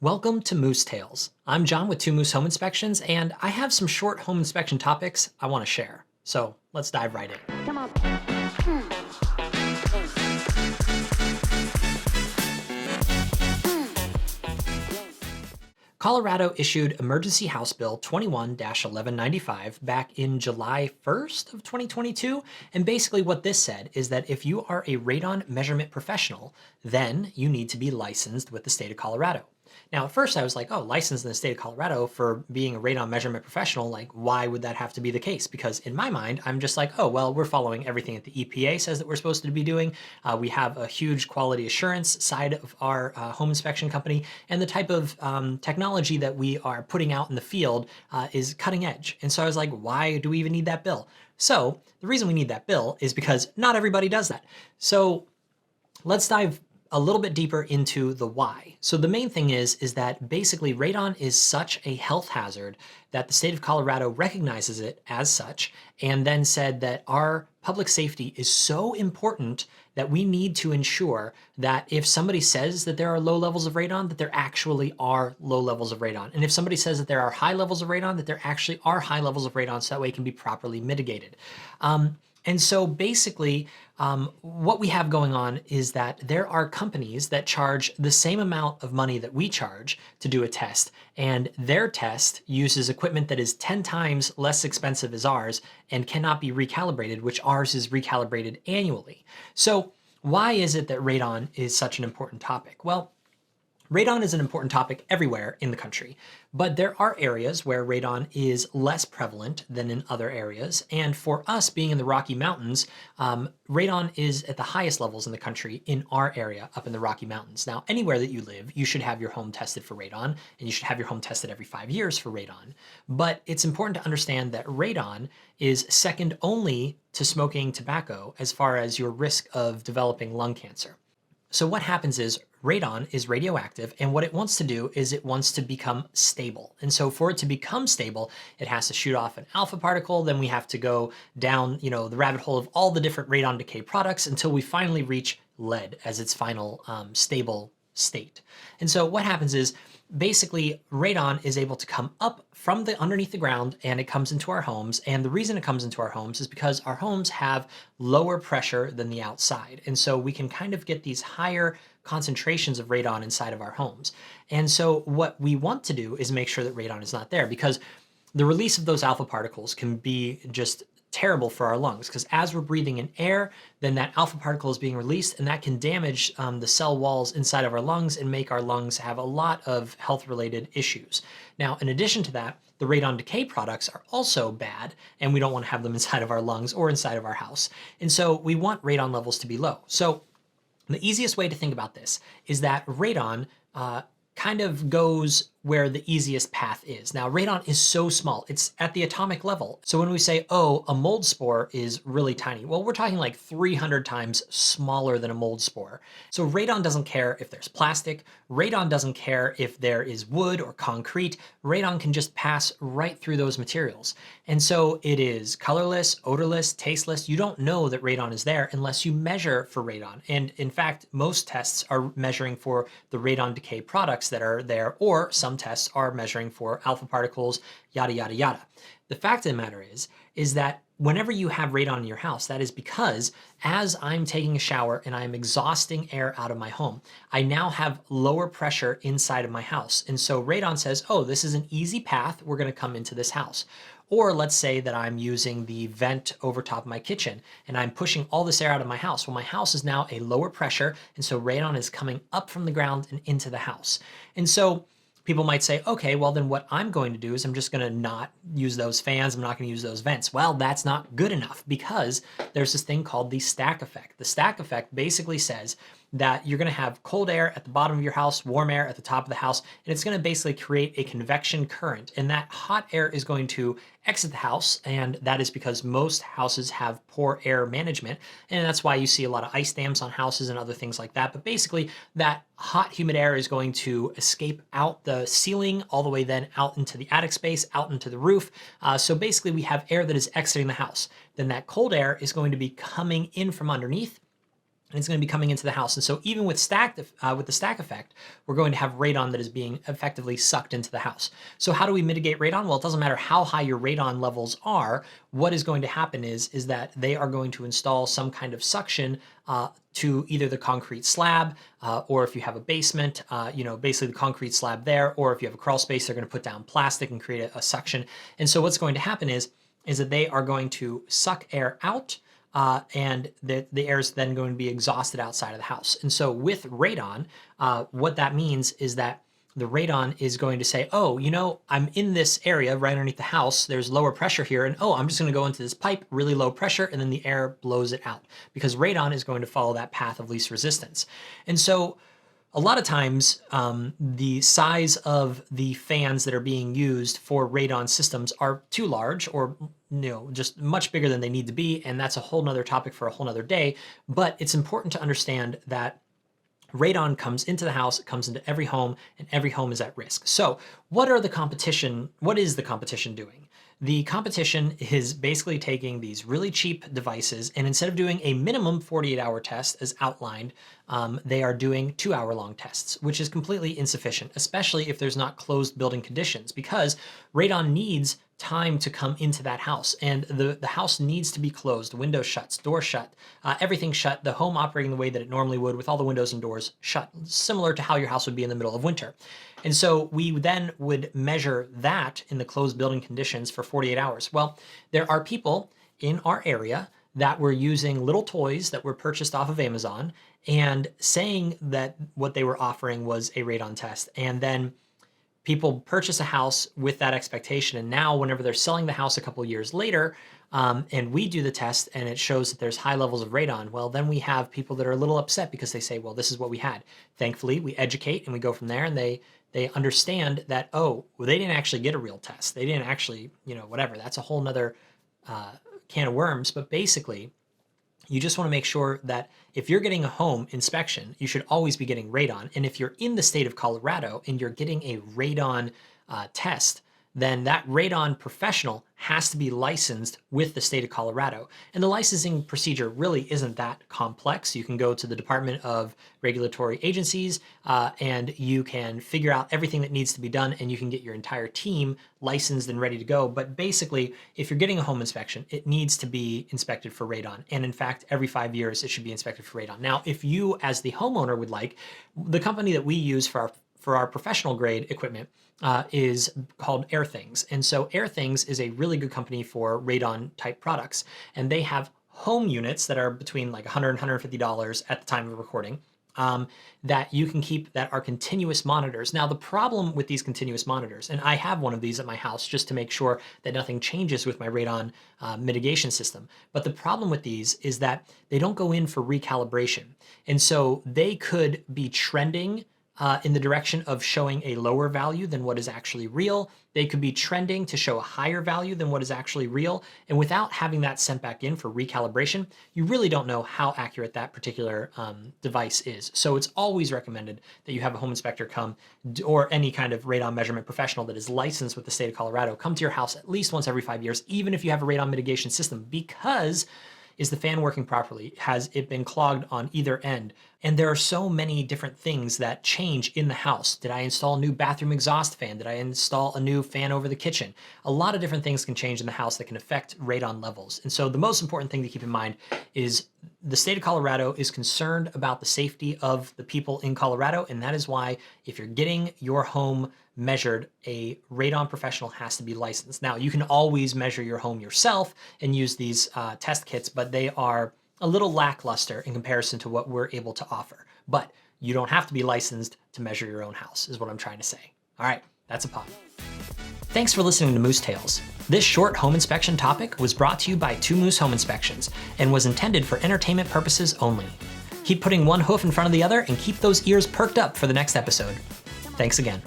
Welcome to Moose Tales. I'm John with Two Moose Home Inspections, and I have some short home inspection topics I want to share. So let's dive right in. Come on. Colorado issued Emergency House Bill 21-1195 back in July 1st of 2022. And basically what this said is that if you are a radon measurement professional, then you need to be licensed with the state of Colorado. Now, at first I was like, oh, licensed in the state of Colorado for being a radon measurement professional, like why would that have to be the case? Because in my mind, I'm just like, oh, well, we're following everything that the EPA says that we're supposed to be doing. We have a huge quality assurance side of our home inspection company, and the type of technology that we are putting out in the field is cutting edge. And so I was like, why do we even need that bill? So the reason we need that bill is because not everybody does that. So let's dive a little bit deeper into the why. So the main thing is that basically radon is such a health hazard that the state of Colorado recognizes it as such and then said that our public safety is so important that we need to ensure that if somebody says that there are low levels of radon, that there actually are low levels of radon. And if somebody says that there are high levels of radon, that there actually are high levels of radon, so that way it can be properly mitigated. And so basically, what we have going on is that there are companies that charge the same amount of money that we charge to do a test, and their test uses equipment that is 10 times less expensive as ours and cannot be recalibrated, which ours is recalibrated annually. So why is it that radon is such an important topic? Well, radon is an important topic everywhere in the country, but there are areas where radon is less prevalent than in other areas. And for us being in the Rocky Mountains, radon is at the highest levels in the country in our area up in the Rocky Mountains. Now, anywhere that you live, you should have your home tested for radon, and you should have your home tested every 5 years for radon. But it's important to understand that radon is second only to smoking tobacco as far as your risk of developing lung cancer. So what happens is radon is radioactive, and what it wants to do is it wants to become stable. And so for it to become stable, it has to shoot off an alpha particle. Then we have to go down, the rabbit hole of all the different radon decay products until we finally reach lead as its final stable state. And so what happens is basically radon is able to come up from underneath the ground, and it comes into our homes. And the reason it comes into our homes is because our homes have lower pressure than the outside. And so we can kind of get these higher concentrations of radon inside of our homes. And so what we want to do is make sure that radon is not there, because the release of those alpha particles can be just terrible for our lungs, because as we're breathing in air, then that alpha particle is being released, and that can damage the cell walls inside of our lungs and make our lungs have a lot of health-related issues. Now, in addition to that, the radon decay products are also bad, and we don't want to have them inside of our lungs or inside of our house. And so we want radon levels to be low. So the easiest way to think about this is that radon kind of goes where the easiest path is. Now, radon is so small, it's at the atomic level. So when we say, oh, a mold spore is really tiny, well, we're talking like 300 times smaller than a mold spore. So radon doesn't care if there's plastic, radon doesn't care if there is wood or concrete, radon can just pass right through those materials. And so it is colorless, odorless, tasteless. You don't know that radon is there unless you measure for radon. And in fact, most tests are measuring for the radon decay products that are there, or some tests are measuring for alpha particles, yada, yada, yada. The fact of the matter is that whenever you have radon in your house, that is because as I'm taking a shower and I'm exhausting air out of my home, I now have lower pressure inside of my house. And so radon says, oh, this is an easy path. We're going to come into this house. Or let's say that I'm using the vent over top of my kitchen and I'm pushing all this air out of my house. Well, my house is now a lower pressure, and so radon is coming up from the ground and into the house. And so people might say, okay, well then what I'm going to do is I'm just going to not use those fans. I'm not going to use those vents. Well, that's not good enough, because there's this thing called the stack effect. The stack effect basically says that you're going to have cold air at the bottom of your house, warm air at the top of the house, and it's going to basically create a convection current. And that hot air is going to exit the house, and that is because most houses have poor air management, and that's why you see a lot of ice dams on houses and other things like that. But basically, that hot, humid air is going to escape out the ceiling all the way then out into the attic space, out into the roof. So basically, we have air that is exiting the house. Then that cold air is going to be coming in from underneath, and it's going to be coming into the house. And so even with the stack effect, we're going to have radon that is being effectively sucked into the house. So how do we mitigate radon? Well, it doesn't matter how high your radon levels are. What is going to happen is that they are going to install some kind of suction to either the concrete slab, or if you have a basement, basically the concrete slab there, or if you have a crawl space, they're going to put down plastic and create a suction. And so what's going to happen is that they are going to suck air out, and the air is then going to be exhausted outside of the house. And so with radon, what that means is that the radon is going to say, oh, I'm in this area right underneath the house, there's lower pressure here, and I'm just going to go into this pipe, really low pressure, and then the air blows it out, because radon is going to follow that path of least resistance. And so a lot of times, the size of the fans that are being used for radon systems are too large, or just much bigger than they need to be, and that's a whole nother topic for a whole nother day. But it's important to understand that radon comes into the house, it comes into every home, and every home is at risk. So what is the competition doing? The competition is basically taking these really cheap devices, and instead of doing a minimum 48-hour test as outlined, they are doing 2-hour-long tests, which is completely insufficient, especially if there's not closed building conditions, because radon needs time to come into that house, and the house needs to be closed, windows shut, doors shut, everything shut, the home operating the way that it normally would with all the windows and doors shut, similar to how your house would be in the middle of winter. And so we then would measure that in the closed building conditions for 48 hours. Well, there are people in our area that were using little toys that were purchased off of Amazon and saying that what they were offering was a radon test. And then people purchase a house with that expectation. And now whenever they're selling the house a couple years later, and we do the test and it shows that there's high levels of radon, well, then we have people that are a little upset because they say, well, this is what we had. Thankfully, we educate and we go from there, and they understand that, oh, well, they didn't actually get a real test. They didn't actually, whatever. That's a whole nother can of worms. But basically, you just want to make sure that if you're getting a home inspection, you should always be getting radon. And if you're in the state of Colorado and you're getting a radon test, then that radon professional has to be licensed with the state of Colorado. And the licensing procedure really isn't that complex. You can go to the Department of Regulatory Agencies and you can figure out everything that needs to be done, and you can get your entire team licensed and ready to go. But basically, if you're getting a home inspection, it needs to be inspected for radon. And in fact, every 5 years, it should be inspected for radon. Now, if you as the homeowner would like, the company that we use for our professional grade equipment is called Airthings. And so Airthings is a really good company for radon type products. And they have home units that are between like $100 and $150 at the time of recording that you can keep that are continuous monitors. Now, the problem with these continuous monitors, and I have one of these at my house just to make sure that nothing changes with my radon mitigation system. But the problem with these is that they don't go in for recalibration. And so they could be trending in the direction of showing a lower value than what is actually real. They could be trending to show a higher value than what is actually real. And without having that sent back in for recalibration, you really don't know how accurate that particular device is. So it's always recommended that you have a home inspector come, or any kind of radon measurement professional that is licensed with the state of Colorado, come to your house at least once every 5 years, even if you have a radon mitigation system, because is the fan working properly? Has it been clogged on either end? And there are so many different things that change in the house. Did I install a new bathroom exhaust fan? Did I install a new fan over the kitchen? A lot of different things can change in the house that can affect radon levels. And so the most important thing to keep in mind is the state of Colorado is concerned about the safety of the people in Colorado. And that is why if you're getting your home measured, a radon professional has to be licensed. Now, you can always measure your home yourself and use these test kits, but they are a little lackluster in comparison to what we're able to offer. But you don't have to be licensed to measure your own house, is what I'm trying to say. All right, that's a pop. Thanks for listening to Moose Tales. This short home inspection topic was brought to you by Two Moose Home Inspections and was intended for entertainment purposes only. Keep putting one hoof in front of the other and keep those ears perked up for the next episode. Thanks again.